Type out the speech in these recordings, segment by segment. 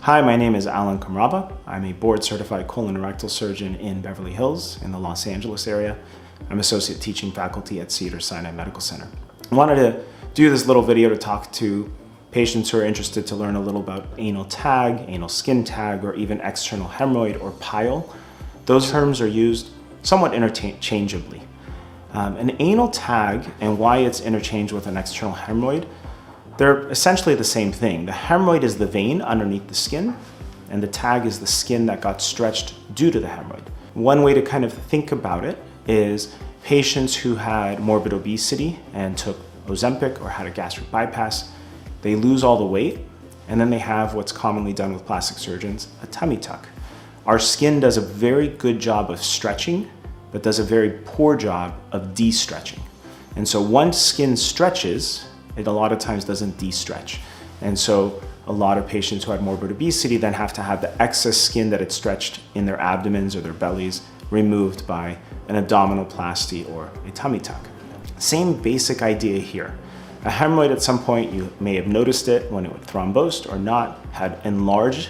Hi, my name is Alan Kamrava. I'm a board-certified colon and rectal surgeon in Beverly Hills in the Los Angeles area. I'm associate teaching faculty at Cedars-Sinai Medical Center. I wanted to do this little video to talk to patients who are interested to learn a little about anal tag, anal skin tag, or even external hemorrhoid or pile. Those terms are used somewhat interchangeably. An anal tag and why it's interchanged with an external hemorrhoid, they're essentially the same thing. The hemorrhoid is the vein underneath the skin, and the tag is the skin that got stretched due to the hemorrhoid. One way to kind of think about it is patients who had morbid obesity and took Ozempic or had a gastric bypass, they lose all the weight, and then they have what's commonly done with plastic surgeons, a tummy tuck. Our skin does a very good job of stretching, but does a very poor job of de-stretching. And so once skin stretches, it a lot of times doesn't de-stretch. And so a lot of patients who had morbid obesity then have to have the excess skin that had stretched in their abdomens or their bellies removed by an abdominoplasty or a tummy tuck. Same basic idea here. A hemorrhoid at some point, you may have noticed it when it would thrombosed or not, had enlarged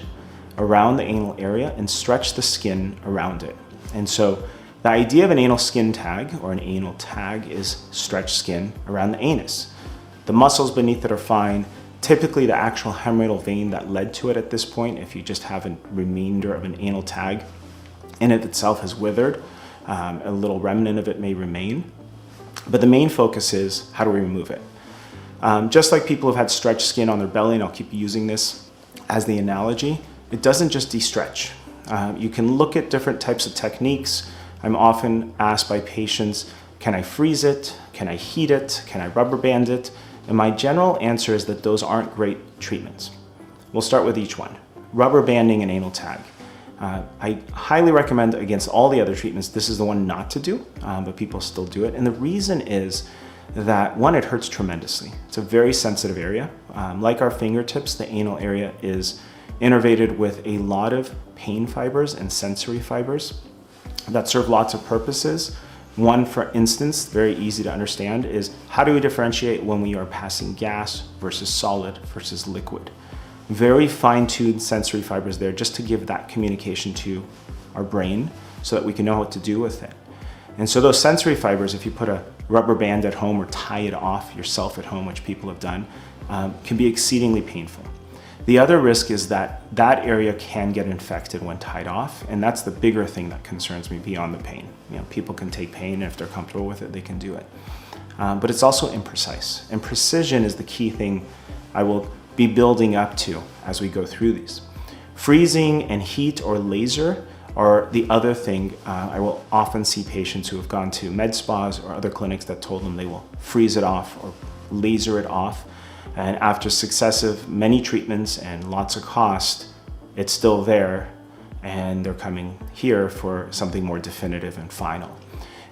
around the anal area and stretched the skin around it. And so the idea of an anal skin tag or an anal tag is stretched skin around the anus. The muscles beneath it are fine. Typically the actual hemorrhoidal vein that led to it at this point, if you just have a remainder of an anal tag, in it itself has withered. A little remnant of it may remain. But the main focus is how do we remove it? Just like people have had stretched skin on their belly, and I'll keep using this as the analogy, it doesn't just de-stretch. You can look at different types of techniques. I'm often asked by patients, can I freeze it? Can I heat it? Can I rubber band it? And my general answer is that those aren't great treatments. We'll start with each one. Rubber banding and anal tag. I highly recommend against all the other treatments, this is the one not to do, but people still do it. And the reason is that one, it hurts tremendously. It's a very sensitive area. Like our fingertips, the anal area is innervated with a lot of pain fibers and sensory fibers that serve lots of purposes. One, for instance, very easy to understand, is how do we differentiate when we are passing gas versus solid versus liquid? Very fine-tuned sensory fibers there just to give that communication to our brain so that we can know what to do with it. And so those sensory fibers, if you put a rubber band at home or tie it off yourself at home, which people have done, can be exceedingly painful. The other risk is that that area can get infected when tied off, and that's the bigger thing that concerns me beyond the pain. You know, people can take pain, and if they're comfortable with it, they can do it. But it's also imprecise, and precision is the key thing I will be building up to as we go through these. Freezing and heat or laser are the other thing. I will often see patients who have gone to med spas or other clinics that told them they will freeze it off or laser it off. And after successive many treatments and lots of cost, it's still there, and they're coming here for something more definitive and final.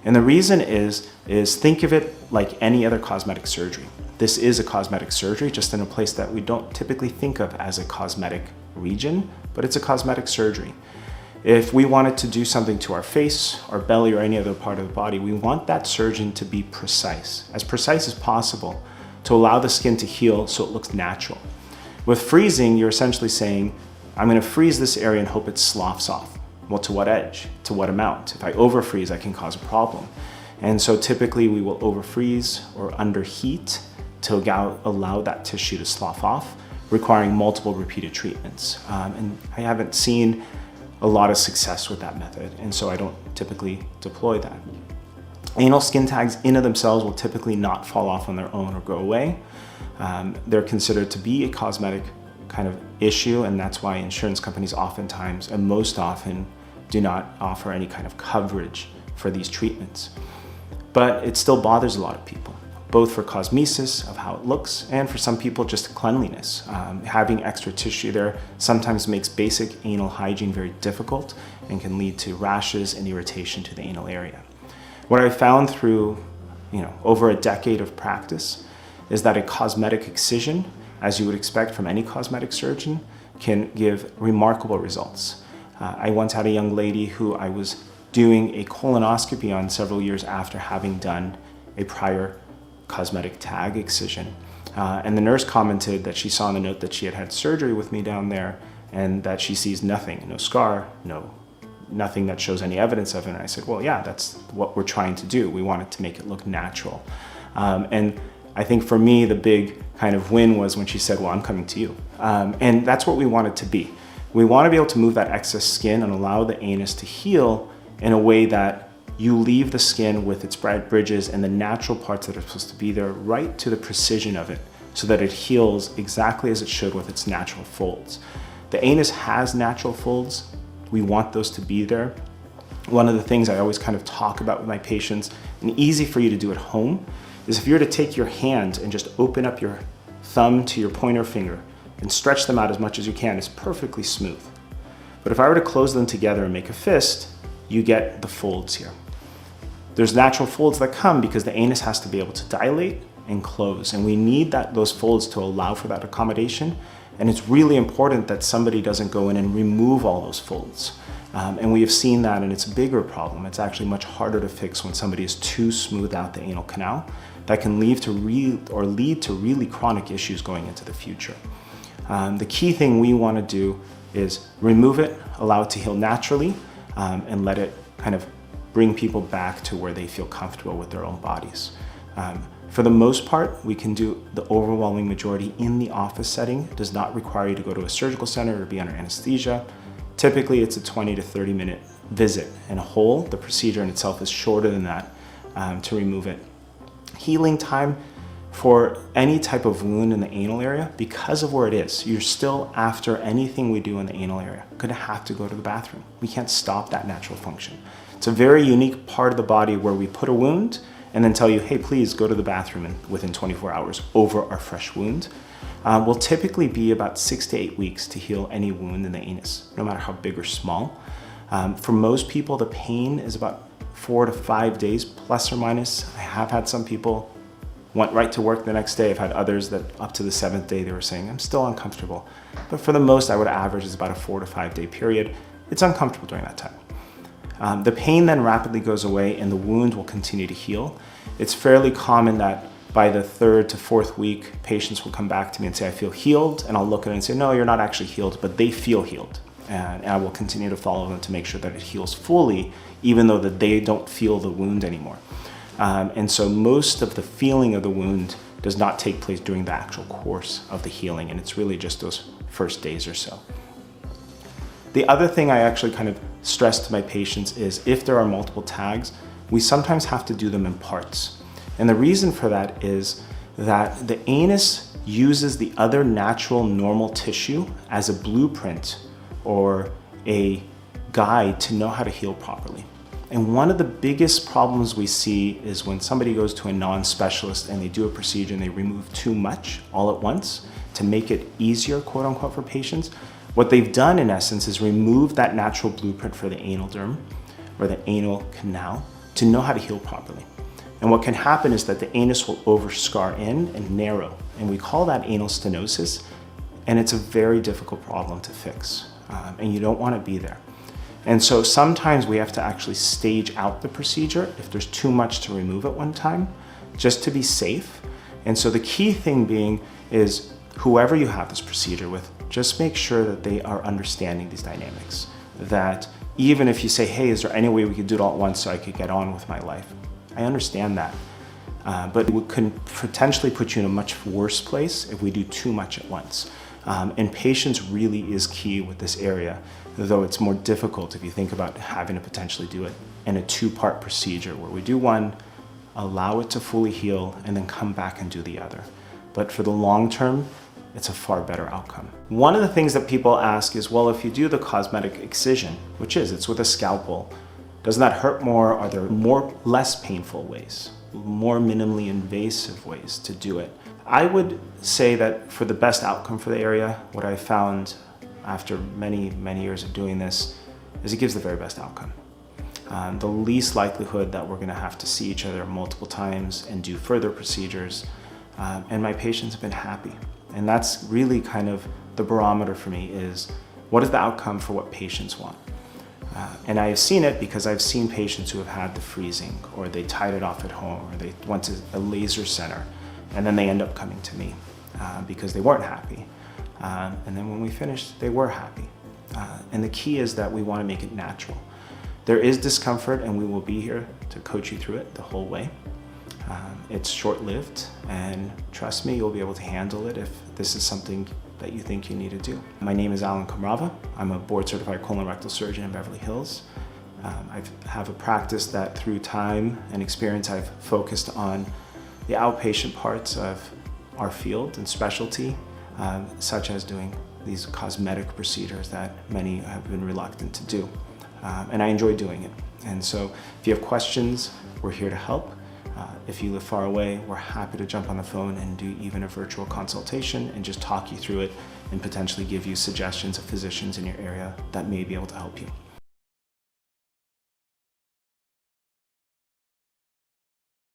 And the reason is think of it like any other cosmetic surgery. This is a cosmetic surgery, just in a place that we don't typically think of as a cosmetic region, but it's a cosmetic surgery. If we wanted to do something to our face, our belly, or any other part of the body, we want that surgeon to be precise as possible, to allow the skin to heal so it looks natural. With freezing, you're essentially saying, I'm gonna freeze this area and hope it sloughs off. Well, to what edge? To what amount? If I overfreeze, I can cause a problem. And so typically we will overfreeze or underheat to allow that tissue to slough off, requiring multiple repeated treatments. And I haven't seen a lot of success with that method, and so I don't typically deploy that. Anal skin tags in of themselves will typically not fall off on their own or go away. They're considered to be a cosmetic kind of issue, and that's why insurance companies oftentimes, and most often, do not offer any kind of coverage for these treatments. But it still bothers a lot of people, both for cosmesis of how it looks, and for some people just cleanliness. Having extra tissue there sometimes makes basic anal hygiene very difficult and can lead to rashes and irritation to the anal area. What I found through over a decade of practice is that a cosmetic excision, as you would expect from any cosmetic surgeon, can give remarkable results. I once had a young lady who I was doing a colonoscopy on several years after having done a prior cosmetic tag excision. And the nurse commented that she saw in the note that she had had surgery with me down there, and that she sees nothing, no scar, nothing that shows any evidence of it. And I said, well, yeah, that's what we're trying to do. We wanted to make it look natural. And I think for me, the big kind of win was when she said, well, I'm coming to you. And that's what we want it to be. We want to be able to move that excess skin and allow the anus to heal in a way that you leave the skin with its bright bridges and the natural parts that are supposed to be there right to the precision of it, so that it heals exactly as it should with its natural folds. The anus has natural folds. We want those to be there. One of the things I always kind of talk about with my patients, and easy for you to do at home, is if you were to take your hand and just open up your thumb to your pointer finger and stretch them out as much as you can, it's perfectly smooth. But if I were to close them together and make a fist, you get the folds here. There's natural folds that come because the anus has to be able to dilate and close, and we need those folds to allow for that accommodation. And it's really important that somebody doesn't go in and remove all those folds. And we have seen that, and it's a bigger problem. It's actually much harder to fix when somebody is too smooth out the anal canal. That can lead to really chronic issues going into the future. The key thing we want to do is remove it, allow it to heal naturally, and let it kind of bring people back to where they feel comfortable with their own bodies. For the most part, we can do the overwhelming majority in the office setting. It does not require you to go to a surgical center or be under anesthesia. Typically, it's a 20 to 30 minute visit in a hole. The procedure in itself is shorter than that to remove it. Healing time for any type of wound in the anal area, because of where it is, you're still, after anything we do in the anal area, gonna have to go to the bathroom. We can't stop that natural function. It's a very unique part of the body where we put a wound and then tell you, hey, please go to the bathroom within 24 hours over our fresh wound. Will typically be about 6 to 8 weeks to heal any wound in the anus, no matter how big or small. For most people, the pain is about 4 to 5 days, plus or minus. I have had some people went right to work the next day. I've had others that up to the 7th day, they were saying, I'm still uncomfortable. But for the most, I would average is about a 4 to 5 day period. It's uncomfortable during that time. The pain then rapidly goes away and the wound will continue to heal. It's fairly common that by the 3rd to 4th week, patients will come back to me and say, I feel healed. And I'll look at it and say, no, you're not actually healed, but they feel healed. And I will continue to follow them to make sure that it heals fully, even though that they don't feel the wound anymore. And so most of the feeling of the wound does not take place during the actual course of the healing. And it's really just those first days or so. The other thing I actually kind of stress to my patients is if there are multiple tags, we sometimes have to do them in parts. And the reason for that is that the anus uses the other natural normal tissue as a blueprint or a guide to know how to heal properly. And one of the biggest problems we see is when somebody goes to a non-specialist and they do a procedure and they remove too much all at once to make it easier, quote unquote, for patients. What they've done in essence is remove that natural blueprint for the anal derm or the anal canal to know how to heal properly. And what can happen is that the anus will overscar in and narrow, and we call that anal stenosis, and it's a very difficult problem to fix, and you don't want to be there. And so sometimes we have to actually stage out the procedure if there's too much to remove at one time, just to be safe. And so the key thing being is whoever you have this procedure with, just make sure that they are understanding these dynamics. That even if you say, hey, is there any way we could do it all at once so I could get on with my life? I understand that, but it could potentially put you in a much worse place if we do too much at once. And patience really is key with this area, though it's more difficult if you think about having to potentially do it in a 2-part procedure where we do one, allow it to fully heal, and then come back and do the other. But for the long term, it's a far better outcome. One of the things that people ask is, well, if you do the cosmetic excision, it's with a scalpel, doesn't that hurt more? Are there less painful ways, more minimally invasive ways to do it? I would say that for the best outcome for the area, what I found after many, many years of doing this is it gives the very best outcome. The least likelihood that we're gonna have to see each other multiple times and do further procedures. And my patients have been happy. And that's really kind of the barometer for me is what is the outcome for what patients want? And I have seen it because I've seen patients who have had the freezing or they tied it off at home or they went to a laser center and then they end up coming to me because they weren't happy. And then when we finished, they were happy. And the key is that we want to make it natural. There is discomfort, and we will be here to coach you through it the whole way. It's short-lived, and trust me, you'll be able to handle it if this is something that you think you need to do. My name is Kamrava. I'm a board-certified colorectal surgeon in Beverly Hills. I have a practice that through time and experience I've focused on the outpatient parts of our field and specialty, such as doing these cosmetic procedures that many have been reluctant to do. And I enjoy doing it. And so if you have questions, we're here to help. If you live far away, we're happy to jump on the phone and do even a virtual consultation and just talk you through it and potentially give you suggestions of physicians in your area that may be able to help you.